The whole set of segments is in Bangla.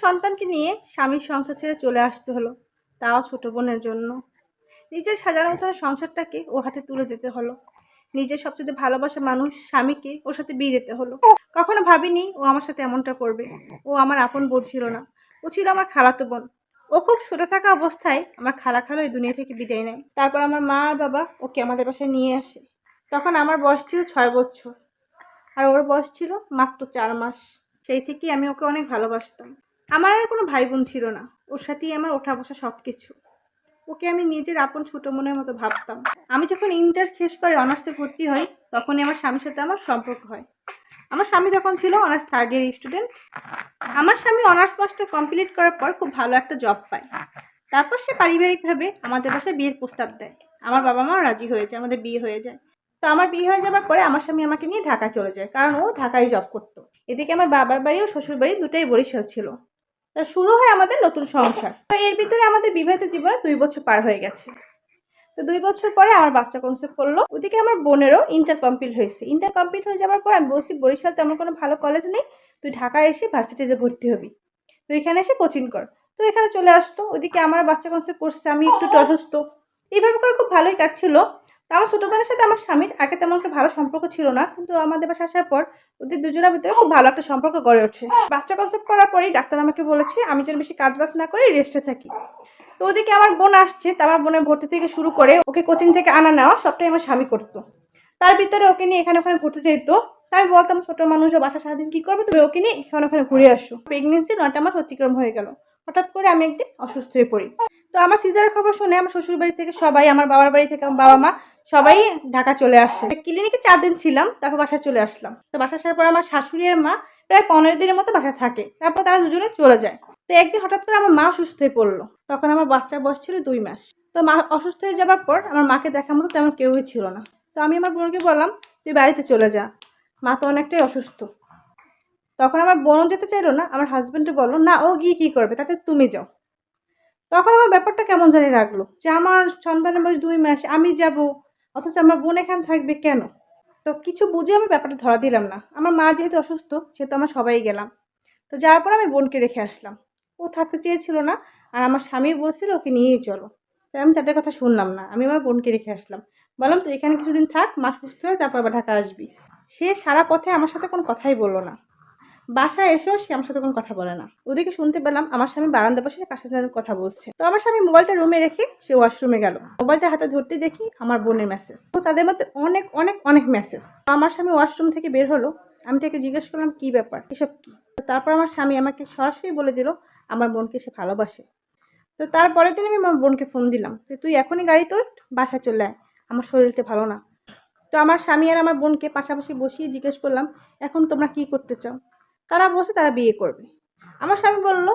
সন্তানকে নিয়ে স্বামীর সংসার ছেড়ে চলে আসতে হলো, তাও ছোট বোনের জন্য। নিজের সাজানো গোছানো সংসারটাকে ওর হাতে তুলে দিতে হলো। নিজের সবচেয়ে ভালোবাসা মানুষ স্বামীকে ওর সাথে বিয়ে দিতে হলো। কখনো ভাবিনি ও আমার সাথে এমনটা করবে। ও আমার আপন বোন ছিল না, ও ছিল আমার খালাতো বোন। ও খুব ছোট থাকা অবস্থায় আমার খালা এই দুনিয়া থেকে বিদায় নেয়। তারপর আমার মা আর বাবা ওকে আমাদের বাসায় নিয়ে আসে। তখন আমার বয়স ছিল 6 বছর আর ওর বয়স ছিল মাত্র 4 মাস। সেই থেকেই আমি ওকে অনেক ভালোবাসতাম। আমার আর কোনো ভাই বোন ছিল না, ওর সাথেই আমার ওঠা বসা সব কিছু। ওকে আমি নিজের আপন ছোট মনের মতো ভাবতাম। আমি যখন ইন্টার শেষ করে অনার্সে ভর্তি হই, তখনই আমার স্বামীর সাথে আমার সম্পর্ক হয়। আমার স্বামী তখন ছিল অনার্স 3rd ইয়ার স্টুডেন্ট। আমার স্বামী অনার্স মাস্টার কমপ্লিট করার পর খুব ভালো একটা জব পায়। তারপর সে পারিবারিকভাবে আমাদের বাসায় বিয়ের প্রস্তাব দেয়। আমার বাবা মাও রাজি হয়ে যায়, আমাদের বিয়ে হয়ে যায়। তো আমার বিয়ে হয়ে যাবার পরে আমার স্বামী আমাকে নিয়ে ঢাকা চলে যায়, কারণ ও ঢাকায় জব করতো। এদিকে আমার বাবার বাড়ি ও শ্বশুর বাড়ি দুটাই বরিশাল ছিল। তা শুরু হয় আমাদের নতুন সংসার। তো এর ভিতরে আমাদের বিবাহিত জীবনে 2 বছর পার হয়ে গেছে। তো 2 বছর পরে আমার বাচ্চা কনসেপ্ট করলো। ওদিকে আমার বোনেরও ইন্টার কমপ্লিট হয়েছে। ইন্টার কমপ্লিট হয়ে যাওয়ার পর আমি বলছি, বরিশাল তেমন কোনো ভালো কলেজ নেই, তুই ঢাকায় এসে ভার্সিটিতে ভর্তি হবি, তুই এখানে এসে কোচিং কর। তো এখানে চলে আসতো। ওইদিকে আমার বাচ্চা কনসেপ্ট করছে, আমি একটু অসুস্থ। এইভাবে করে খুব ভালোই কাটছিল। তো আমার ছোটো বোনের সাথে আমার স্বামীর আগে তেমন একটা ভালো সম্পর্ক ছিল না, কিন্তু আমাদের বাসায় আসার পর ওদের দুজনের ভিতরে খুব ভালো একটা সম্পর্ক গড়ে ওঠে। বাচ্চা কনসেপ্ট করার পরেই ডাক্তার আমাকে বলেছে আমি যেন বেশি কাজ বাজ না করে রেস্টে থাকি। তো ওদিকে আমার বোন আসছে, তো আমার বোনের ভর্তি থেকে শুরু করে ওকে কোচিং থেকে আনা নেওয়া সবটাই আমার স্বামী করতো। তার ভিতরে ওকে নিয়ে এখানে ওখানে ঘুরতে যেত। তাই বলতাম, ছোট মানুষও বাসা সারাদিন কি করবে, তুমি ওকে নিয়ে এখানে ওখানে ঘুরে আসো। প্রেগনেন্সি 9টা মাস অতিক্রম হয়ে গেল। হঠাৎ করে আমি একদিন অসুস্থ হয়ে পড়ি। তো আমার সিজারের খবর শুনে আমার শ্বশুর বাড়ি থেকে সবাই, আমার বাবার বাড়ি থেকে আমার বাবা মা সবাই ঢাকা চলে আসছে। ক্লিনিকে 4 দিন ছিলাম, তারপর বাসায় চলে আসলাম। তো বাসায় আসার পর আমার শাশুড়ি আর মা প্রায় 15 দিনের মতো বাসায় থাকে। তারপর তারা দুজনে চলে যায়। তো একদিন হঠাৎ করে আমার মা অসুস্থ হয়ে পড়লো। তখন আমার বাচ্চার বয়স ছিল 2 মাস। তো মা অসুস্থ হয়ে যাবার পর আমার মাকে দেখার মতো তেমন কেউই ছিল না। তো আমি আমার বোনকে বললাম, তুই বাড়িতে চলে যা, মা তো অনেকটাই অসুস্থ। তখন আমার বোনও যেতে চাইলো না। আমার হাজব্যান্ডও বললো, না ও গিয়ে কী করবে, তাতে তুমি যাও। তখন আমার ব্যাপারটা কেমন জানি লাগলো যে আমার সন্তানের বয়স 2 মাস, আমি যাব, অথচ আমার বোন এখানে থাকবে কেন। তো কিছু বুঝে আমি ব্যাপারটা ধরা দিলাম না। আমার মা যেহেতু অসুস্থ, সেহেতু আমরা সবাই গেলাম। তো যাওয়ার পর আমি বোনকে রেখে আসলাম। ও থাকতে চেয়েছিল না, আর আমার স্বামী বলছিল ওকে নিয়েই চলো। তাই আমি তাদের কথা শুনলাম না, আমি আমার বোনকে রেখে আসলাম। বললাম তুই এখানে কিছুদিন থাক, মা সুস্থ হয়ে তারপর আবার ঢাকা আসবি। সে সারা পথে আমার সাথে কোনো কথাই বললো না। বাসায় এসেও সে আমার সাথে কোনো কথা বলে না। ওদিকে শুনতে পেলাম আমার স্বামী বারান্দা বসে কার সাথে কথা বলছে। তো আমার স্বামী মোবাইলটা রুমে রেখে সে ওয়াশরুমে গেল। মোবাইলটা হাতে ধরতে দেখি আমার বোনের মেসেজ। তো তাদের মধ্যে অনেক অনেক অনেক মেসেজ। আমার স্বামী ওয়াশরুম থেকে বের হলো। আমি তাকে জিজ্ঞেস করলাম, কি ব্যাপার, এসব কি? তারপর আমার স্বামী আমাকে সরাসরি বলে দিল আমার বোনকে সে ভালোবাসে। তো তারপরের দিন আমি আমার বোনকে ফোন দিলাম যে তুই এখনই গাড়ি তোর, বাসায় চলে আয়, আমার শরীরটা ভালো না। তো আমার স্বামী আর আমার বোনকে পাশাপাশি বসিয়ে জিজ্ঞেস করলাম, এখন তোমরা কি করতে চাও? তারা বলছে তারা বিয়ে করবে। আমার স্বামী বলল,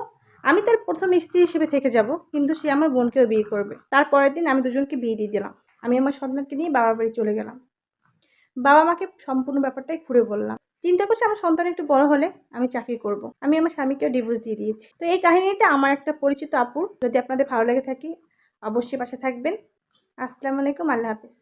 আমি তার প্রথম স্ত্রী হিসেবে থেকে যাব, কিন্তু সে আমার বোনকেও বিয়ে করবে। তারপরের দিন আমি দুজনকে বিয়ে দিয়ে দিলাম। আমি আমার সন্তানকে নিয়ে বাবার বাড়ি চলে গেলাম। বাবা মাকে সম্পূর্ণ ব্যাপারটাই ঘুরে বললাম। চিন্তা করছি আমার সন্তান একটু বড় হলে আমি চাকরি করব। আমি আমার স্বামীকেও ডিভোর্স দিয়ে দিয়েছি। তো এই কাহিনীটা আমার একটা পরিচিত আপুর। যদি আপনাদের ভালো লেগে থাকে অবশ্যই পাশে থাকবেন। আসসালামু আলাইকুম, আল্লাহ হাফেজ।